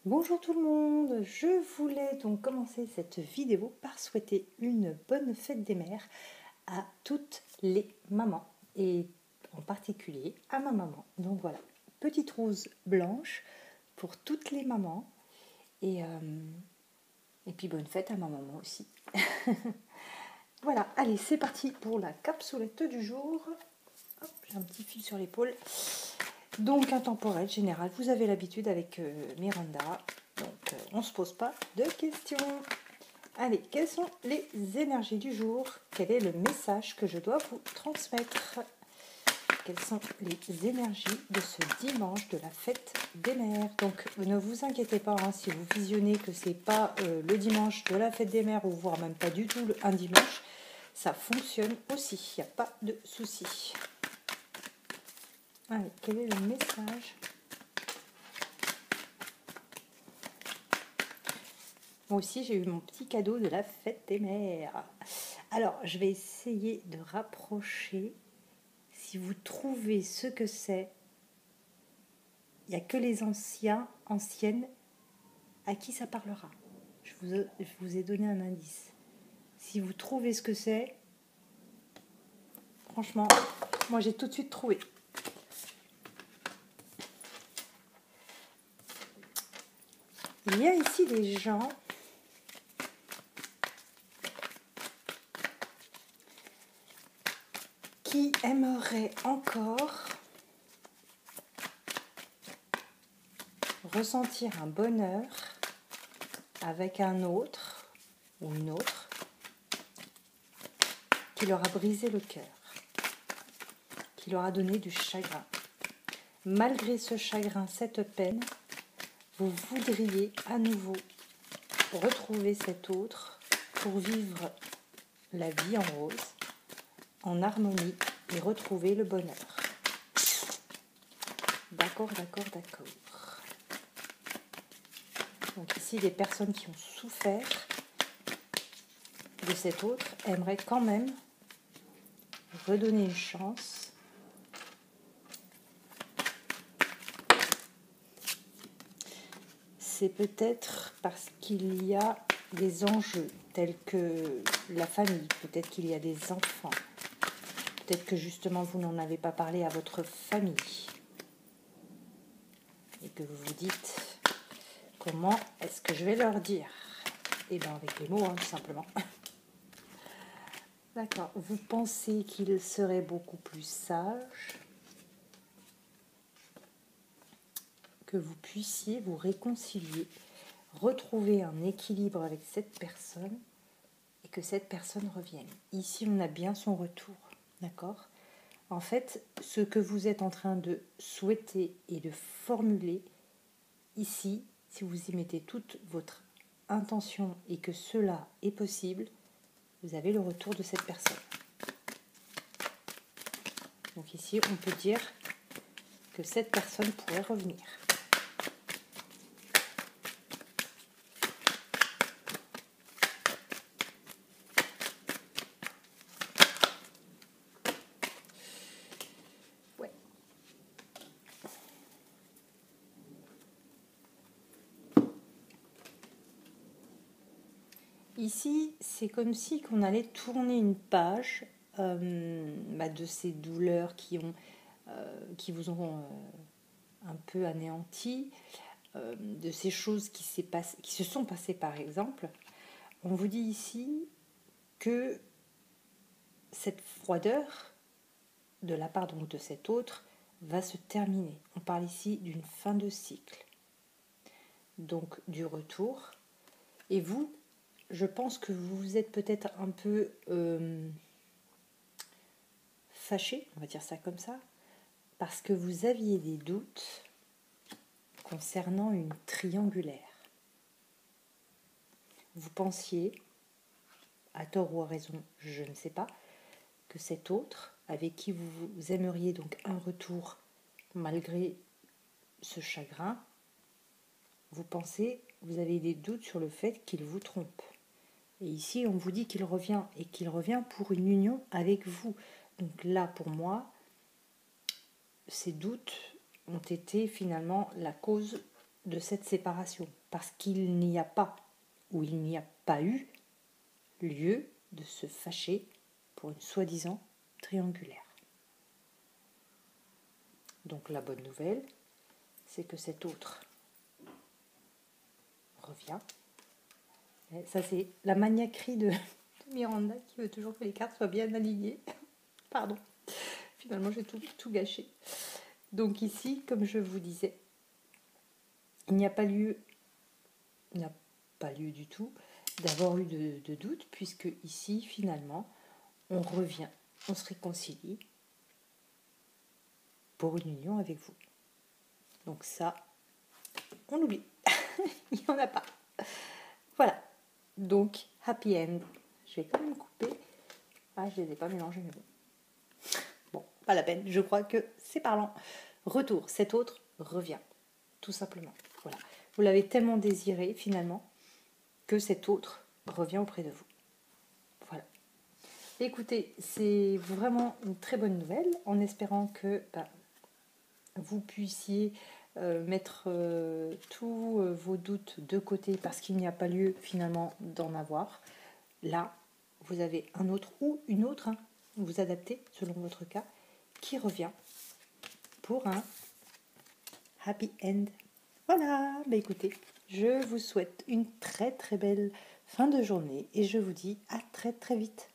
Bonjour tout le monde, je voulais donc commencer cette vidéo par souhaiter une bonne fête des mères à toutes les mamans et en particulier à ma maman. Donc voilà, petite rose blanche pour toutes les mamans et puis bonne fête à ma maman aussi. Voilà, allez c'est parti pour la capsulette du jour. Hop, j'ai un petit fil sur l'épaule. Donc intemporel, général, vous avez l'habitude avec Miranda. Donc, on ne se pose pas de questions. Allez, quelles sont les énergies du jour? Quel est le message que je dois vous transmettre? Quelles sont les énergies de ce dimanche de la fête des mères? Donc, ne vous inquiétez pas si vous visionnez que ce n'est pas le dimanche de la fête des mères, ou voire même pas du tout un dimanche. Ça fonctionne aussi, il n'y a pas de souci. Allez, quel est le message? Moi aussi, j'ai eu mon petit cadeau de la fête des mères. Alors, je vais essayer de rapprocher. Si vous trouvez ce que c'est, il n'y a que les anciennes, à qui ça parlera. Je vous ai donné un indice. Si vous trouvez ce que c'est, franchement, moi j'ai tout de suite trouvé. Il y a ici des gens qui aimeraient encore ressentir un bonheur avec un autre ou une autre qui leur a brisé le cœur, qui leur a donné du chagrin. Malgré ce chagrin, cette peine, vous voudriez à nouveau retrouver cet autre pour vivre la vie en rose, en harmonie et retrouver le bonheur. D'accord, d'accord, d'accord. Donc ici, les personnes qui ont souffert de cet autre aimeraient quand même redonner une chance. C'est peut-être parce qu'il y a des enjeux tels que la famille, peut-être qu'il y a des enfants, peut-être que justement vous n'en avez pas parlé à votre famille et que vous vous dites comment est-ce que je vais leur dire? Eh bien avec les mots, tout simplement. D'accord, vous pensez qu'il serait beaucoup plus sage que vous puissiez vous réconcilier, retrouver un équilibre avec cette personne et que cette personne revienne. Ici, on a bien son retour, d'accord? En fait, ce que vous êtes en train de souhaiter et de formuler, ici, si vous y mettez toute votre intention et que cela est possible, vous avez le retour de cette personne. Donc ici, on peut dire que cette personne pourrait revenir. Ouais. Ici, c'est comme si on allait tourner une page de ces douleurs qui vous ont un peu anéanti, de ces choses qui se sont passées par exemple. On vous dit ici que cette froideur de la part donc de cet autre va se terminer. On parle ici d'une fin de cycle, donc du retour. Et vous, je pense que vous êtes peut-être un peu fâché, on va dire ça comme ça, parce que vous aviez des doutes concernant une triangulaire. Vous pensiez, à tort ou à raison, je ne sais pas, que cet autre, avec qui vous aimeriez donc un retour malgré ce chagrin, vous pensez, vous avez des doutes sur le fait qu'il vous trompe. Et ici, on vous dit qu'il revient, et qu'il revient pour une union avec vous. Donc là, pour moi, ces doutes ont été finalement la cause de cette séparation, parce qu'il n'y a pas, ou il n'y a pas eu, lieu de se fâcher pour une soi-disant triangulaire. Donc la bonne nouvelle, c'est que cet autre revient. Et ça, c'est la maniaquerie de Miranda qui veut toujours que les cartes soient bien alignées. Pardon. Finalement, j'ai tout gâché. Donc ici, comme je vous disais, il n'y a pas lieu du tout d'avoir eu de doute, puisque ici, finalement, on revient, on se réconcilie pour une union avec vous. Donc ça, on oublie. Il n'y en a pas. Voilà. Donc, happy end. Je vais quand même couper. Ah, je ne les ai pas mélangés, mais bon. Bon, pas la peine. Je crois que c'est parlant. Retour. Cet autre revient. Tout simplement. Voilà. Vous l'avez tellement désiré, finalement, que cet autre revient auprès de vous. Voilà. Écoutez, c'est vraiment une très bonne nouvelle, en espérant que vous puissiez mettre tous vos doutes de côté, parce qu'il n'y a pas lieu finalement d'en avoir. Là, vous avez un autre ou une autre, hein, vous adaptez selon votre cas, qui revient pour un happy end. Voilà, écoutez, je vous souhaite une très très belle fin de journée et je vous dis à très très vite.